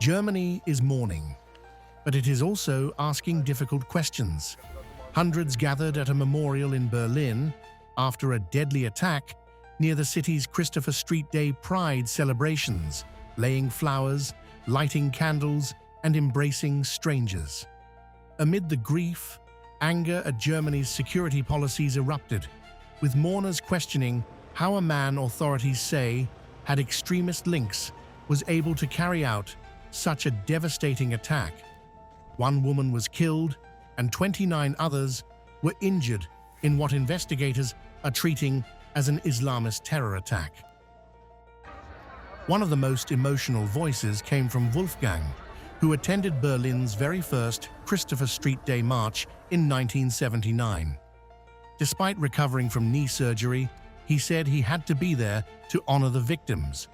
Germany is mourning, but it is also asking difficult questions. Hundreds gathered at a memorial in Berlin after a deadly attack near the city's Christopher Street Day Pride celebrations, laying flowers, lighting candles, and embracing strangers. Amid the grief, anger at Germany's security policies erupted, with mourners questioning how a man authorities say had extremist links was able to carry out such a devastating attack. One woman was killed and 29 others were injured in what investigators are treating as an Islamist terror attack. One of the most emotional voices came from Wolfgang, who attended Berlin's very first Christopher Street Day March in 1979. Despite recovering from knee surgery, he said he had to be there to honor the victims,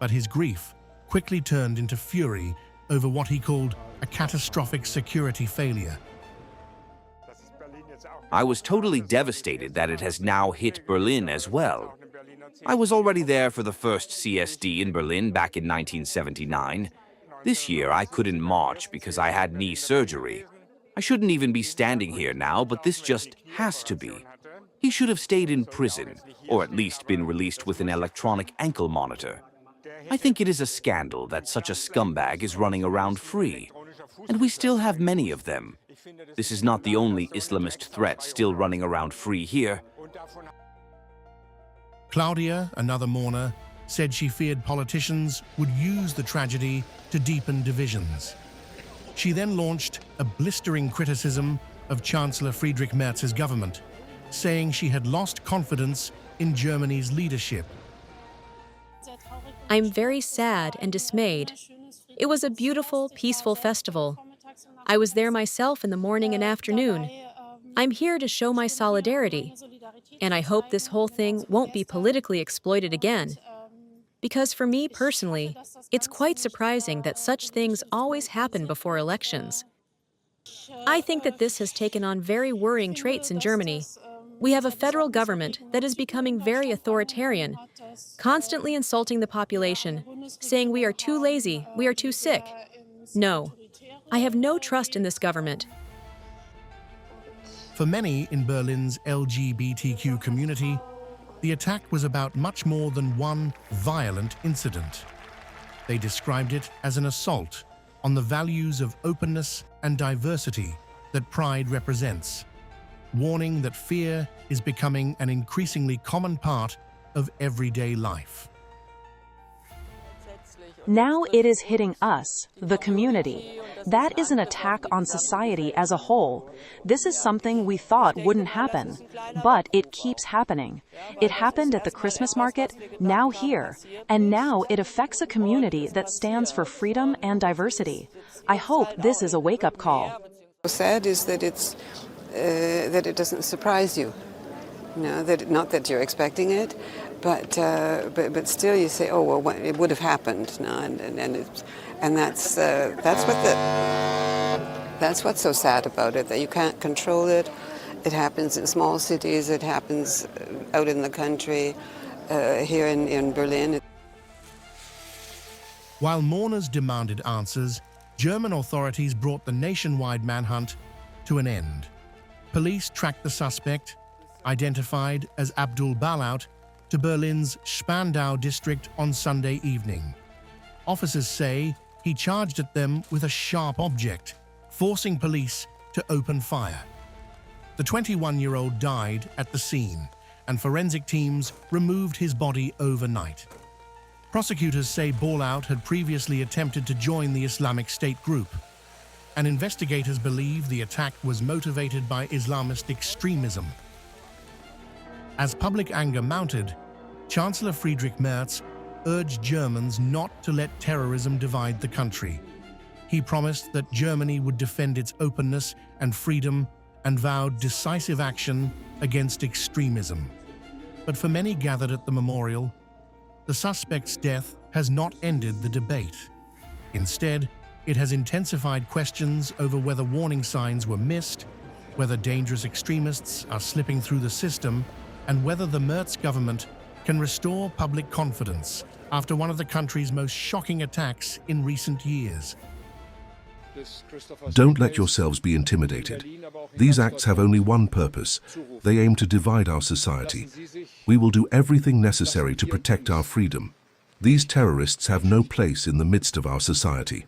but his grief quickly turned into fury over what he called a catastrophic security failure. I was totally devastated that it has now hit Berlin as well. I was already there for the first CSD in Berlin back in 1979. This year I couldn't march because I had knee surgery. I shouldn't even be standing here now, but this just has to be. He should have stayed in prison, or at least been released with an electronic ankle monitor. I think it is a scandal that such a scumbag is running around free. And we still have many of them. This is not the only Islamist threat still running around free here. Claudia, another mourner, said she feared politicians would use the tragedy to deepen divisions. She then launched a blistering criticism of Chancellor Friedrich Merz's government, saying she had lost confidence in Germany's leadership. I'm very sad and dismayed. It was a beautiful, peaceful festival. I was there myself in the morning and afternoon. I'm here to show my solidarity, and I hope this whole thing won't be politically exploited again. Because for me personally, it's quite surprising that such things always happen before elections. I think that this has taken on very worrying traits in Germany. We have a federal government that is becoming very authoritarian, constantly insulting the population, saying we are too lazy, we are too sick. No, I have no trust in this government. For many in Berlin's LGBTQ community, the attack was about much more than one violent incident. They described it as an assault on the values of openness and diversity that Pride represents, warning that fear is becoming an increasingly common part of everyday life. Now it is hitting us, the community. That is an attack on society as a whole. This is something we thought wouldn't happen, but it keeps happening. It happened at the Christmas market, now here, and now it affects a community that stands for freedom and diversity. I hope this is a wake-up call. What's sad is that that it doesn't surprise you. Not that you're expecting it, but still you say, oh well, it would have happened. And that's what's so sad about it, that you can't control it. It happens in small cities. It happens out in the country. Here in Berlin. While mourners demanded answers, German authorities brought the nationwide manhunt to an end. Police tracked the suspect, identified as Abdul Balaut, to Berlin's Spandau district on Sunday evening. Officers say he charged at them with a sharp object, forcing police to open fire. The 21-year-old died at the scene, and forensic teams removed his body overnight. Prosecutors say Balaut had previously attempted to join the Islamic State group, and investigators believe the attack was motivated by Islamist extremism. As public anger mounted, Chancellor Friedrich Merz urged Germans not to let terrorism divide the country. He promised that Germany would defend its openness and freedom and vowed decisive action against extremism. But for many gathered at the memorial, the suspect's death has not ended the debate. Instead, it has intensified questions over whether warning signs were missed, whether dangerous extremists are slipping through the system, and whether the Merz government can restore public confidence after one of the country's most shocking attacks in recent years. Don't let yourselves be intimidated. These acts have only one purpose. They aim to divide our society. We will do everything necessary to protect our freedom. These terrorists have no place in the midst of our society.